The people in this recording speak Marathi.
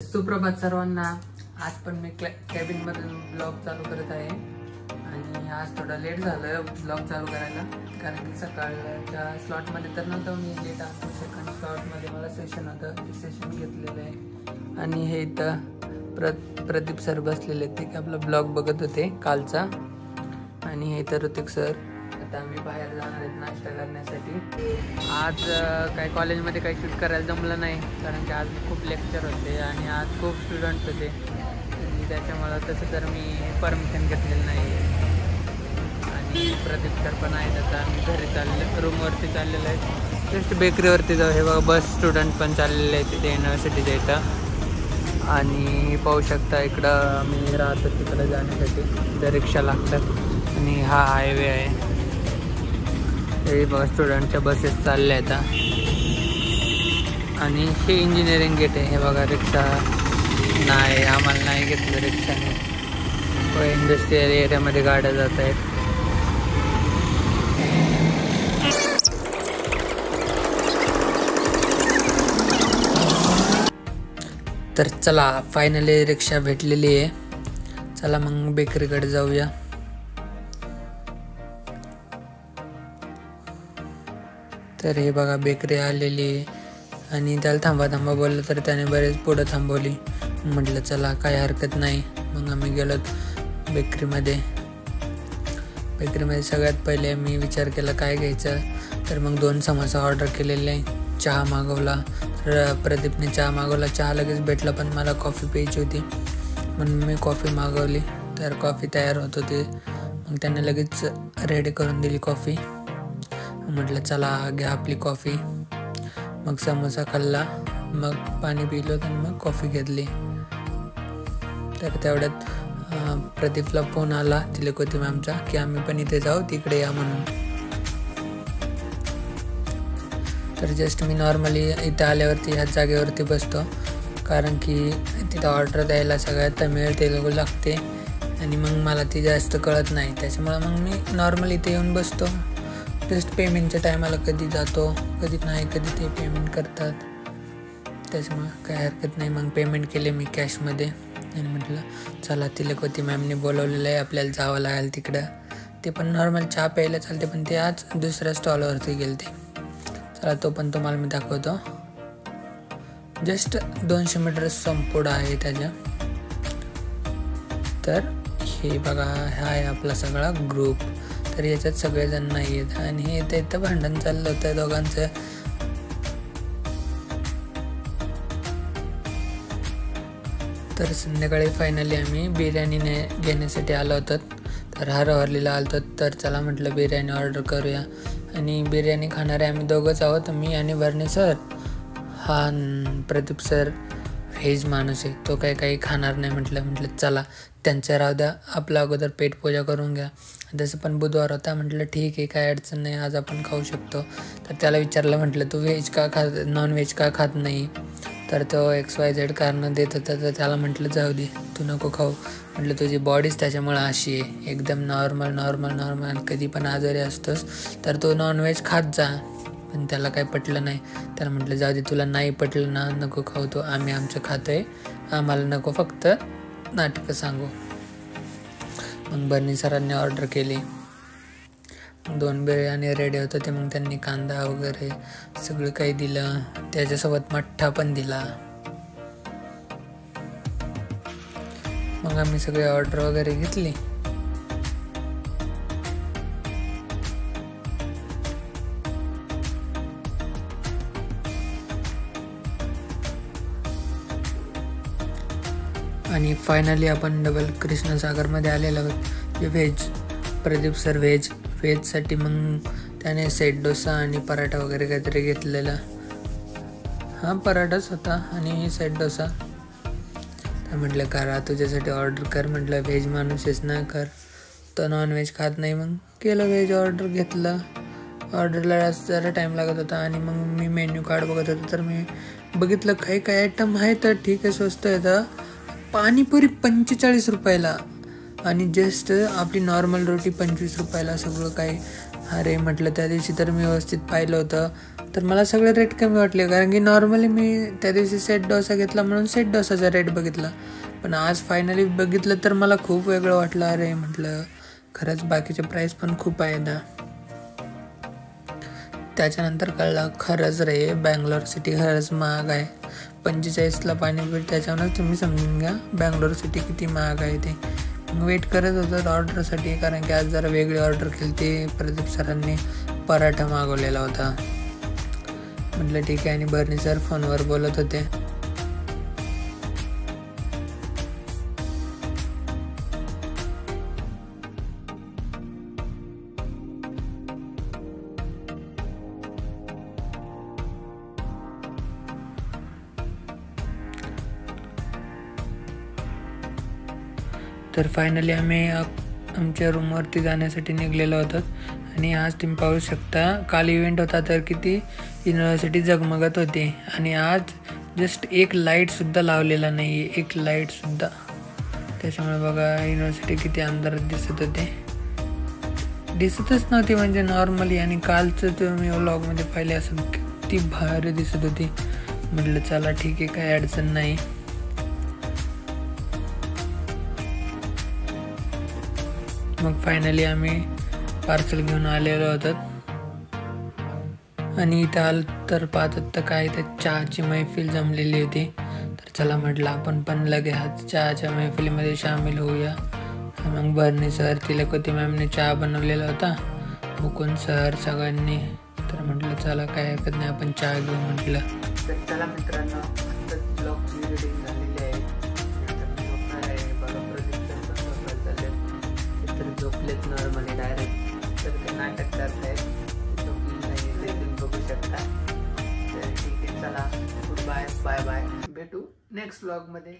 सुप्रभात सर्वांना। आज पण मी कॅबिन मधून ब्लॉग चालू करत आहे आणि आज थोडा लेट झालं ब्लॉग चालू करायला, कारण की सकाळच्या स्लॉटमध्ये तर नव्हतं मी लेट आलो। सेकंड स्लॉटमध्ये मला सेशन होतं, ते सेशन घेतलेलं आहे। आणि हे इथं प्रदीप सर बसलेले ते आपला ब्लॉग बघत होते कालचा। आणि हे तर ऋतिक सर। आता आम्ही बाहेर जाणार आहेत नाश्ता करण्यासाठी। आज काही कॉलेजमध्ये काही शूट करायला जमलं नाही, कारण की आज खूप लेक्चर होते आणि आज खूप स्टुडंट्स होते आणि त्याच्यामुळं तसं तर मी परमिशन घेतलेलं नाही। आणि प्रदीप सर पण आहेत। आता आम्ही घरी चालले, रूमवरती चाललेलो आहे, जस्ट बेकरीवरती जाऊ। हे बघा बस स्टुडंट पण चाललेले आहेत तिथे युनिव्हर्सिटीच्या इथं। आणि पाहू शकता इकडं आम्ही राहतो तिकडं जाण्यासाठी त्या रिक्षा लागतात आणि हा हायवे आहे। हे बघा स्टुडंटच्या बसेस चालल्या आहेत। आणि हे इंजिनिअरिंग गेट आहे। हे बघा रिक्षा नाही, आम्हाला नाही घेतलं रिक्षाने। व इंडस्ट्रियल एरियामध्ये गाड्या जात आहेत। तर चला फायनली रिक्षा भेटलेली आहे। चला मग बेकरीकडे जाऊया। तर हे बघा बेकरी आलेली आहे आणि त्याला थांबा थांबा बोललं तर त्याने बरेच पुढं थांबवली। म्हटलं चला काही हरकत नाही। मग आम्ही गेलो बेकरीमध्ये। सगळ्यात पहिले मी विचार केला काय घ्यायचं, तर मग 2 समोसा ऑर्डर केलेले, चहा मागवला। तर प्रदीपने चहा मागवला, चहा लगेच भेटला, पण मला कॉफी प्यायची होती म्हणून मी कॉफी मागवली। तर कॉफी तयार होत होती, मग त्याने लगेच रेडी करून दिली कॉफी। म्हटलं चला घ्या आपली कॉफी। मग समोसा खाल्ला, मग पाणी पिलं आणि मग कॉफी घेतली। तर तेवढ्यात प्रदीपला फोन आला तिलकवती मॅमचा की आम्ही पण इथे जाऊ, तिकडे या म्हणून। तर जस्ट मी नॉर्मली इथे आल्यावरती ह्याच जागेवरती बसतो, कारण की तिथं ऑर्डर द्यायला सगळ्यात तमिळ तेलुगू लागते आणि मग मला ती जास्त कळत नाही, त्याच्यामुळे मग मी नॉर्मली इथे येऊन बसतो। जस्ट पेमेंटच्या टायमाला कधी जातो कधी नाही, कधी ते पेमेंट करतात, त्याच्यामुळं काही हरकत नाही। मग पेमेंट केले मी कॅशमध्ये आणि म्हटलं चला तिलकवती मॅमने बोलवलेलं आहे, आपल्याला जावं लागेल तिकडं। ते पण नॉर्मल चहा प्यायला चालते, पण ते आज दुसऱ्या स्टॉलवरती गेले ते। चला तो पण तुम्हाला मी दाखवतो। जस्ट 200 मीटर संपुढं आहे त्याच्या। तर हे बघा हा आहे आपला सगळा ग्रुप। तर याच्यात सगळेजण नाही आहेत आणि हे इथं भांडण चाललं होतं दोघांचं। तर संध्याकाळी फायनली आम्ही बिर्याणी घेण्यासाठी आलो होतो। तर हरवलीला आलो होतो, तर चला म्हटलं बिर्याणी ऑर्डर करूया। आणि बिर्याणी खाणारे आम्ही दोघंच आहोत, मी आणि भरणे सर। हा प्रदीप सर व्हेज माणूस आहे, तो काही खाणार नाही। म्हटलं चला त्यांचं राहू द्या, आपलं अगोदर पेट पूजा करून घ्या। जसं पण बुधवार होता, म्हटलं ठीक आहे काय अडचण नाही, आज आपण खाऊ शकतो। तर त्याला विचारलं, म्हटलं तू व्हेज का नॉन व्हेज का खात नाही, तर तो XYZ कारणं देत होता। तर त्याला म्हटलं जाऊ दे तू नको खाऊ, म्हटलं तुझी बॉडीच त्याच्यामुळं अशी आहे, एकदम नॉर्मल कधी पण आजारी असतोस, तर तो नॉनव्हेज खात जा। पण त्याला काही पटलं नाही। त्याला म्हटलं जाऊ दे तुला नाही पटलं ना नको खाऊ, तो आम्ही आमचं खातोय, आम्हाला नको फक्त नाटकं सांगू। मग बर्नी सरांनी ऑर्डर केली, 2 बिर्याणी रेडी होतं ते। मग त्यांनी कांदा वगैरे सगळं काही दिलं, त्याच्यासोबत मठ्ठा पण दिला। मग आम्ही सगळे ऑर्डर वगैरे घेतली। आणि फायनली आपण डबल कृष्णसागरमध्ये आलेलो आहोत। व्हेज प्रदीप सर व्हेजसाठी मग त्याने सेट डोसा आणि पराठा वगैरे काहीतरी घेतलेला। हा पराठाच होता आणि सेट डोसा। तर म्हटलं करा तुझ्यासाठी ऑर्डर कर, म्हटलं व्हेज माणूसच ना कर, तो नॉनव्हेज खात नाही। मग केलं व्हेज ऑर्डर, घेतलं। ऑर्डरला जरा टाईम लागत होता आणि मग मी मेन्यू कार्ड बघत होतो, तर मी बघितलं काही आयटम आहे तर ठीक आहे स्वस्त आहे। पाणीपुरी 45 रुपयाला आणि जस्ट आपली नॉर्मल रोटी 25 रुपयाला, सगळं काही अरे म्हटलं त्या दिवशी तर मी व्यवस्थित पाहिलं होतं तर मला सगळे रेट कमी वाटले, कारण की नॉर्मली मी त्या दिवशी सेट डोसा घेतला म्हणून सेट डोसाचा रेट बघितला, पण आज फायनली बघितलं तर मला खूप वेगळं वाटलं. अरे म्हटलं खरंच बाकीचे प्राईस पण खूप आहे ना. त्याच्यानंतर कळलं खरंच रे बँगलोर सिटी खरंच महाग आहे. 45ला पाणीपुरी, त्याच्यावरच तुम्ही समजून घ्या बँगलोर सिटी किती महाग आहे ते. मग वेट करत होतो ऑर्डरसाठी, कारण की आज जरा वेगळी ऑर्डर केली. ते प्रदीप सरांनी पराठा मागवलेला होता. म्हटलं ठीक आहे, आणि बर्नी सर फोनवर बोलत होते. तर फायनली आम्ही आमच्या रूमवरती जाण्यासाठी निघलेलो होतो. आणि आज तुम्ही पाहू शकता काल इव्हेंट होता तर किती युनिव्हर्सिटी जगमगत होती, आणि आज जस्ट एक लाईटसुद्धा लावलेला नाही आहे, एक लाईटसुद्धा. त्याच्यामुळे बघा युनिव्हर्सिटी किती अंधारात दिसत होते, दिसतच नव्हती म्हणजे नॉर्मली. आणि कालचं तुम्ही व्लॉगमध्ये पाहिले असं किती भारी दिसत होती. म्हटलं चला ठीक आहे, काही अडचण नाही. मग फायनली आम्ही पार्सल घेऊन आलेलो होतो. आणि इथं आलं तर पाहतात तर काय तर चहाची मैफिल जमलेली होती. तर चला म्हटलं आपण पण लगे हात चहाच्या मैफिलीमध्ये सामील होऊया. मग बर्नी सर, तिलकवती मॅमने चहा बनवलेला होता, मुकुंद सर, सगळ्यांनी. तर म्हटलं चला काय हरकत नाही, आपण चहा घेऊ म्हटलं. तर चला मित्रांनो, ब्लॉगची रेडिंग झालेली आहे. झोपलेत नॉर्मली डायरेक्ट, तर ते नाटक करत आहेत, झोपली नाही ते तुम्ही बघू शकता. तर ठीक आहे, चला गुड बाय, बाय बाय, भेटू नेक्स्ट व्लॉगमध्ये.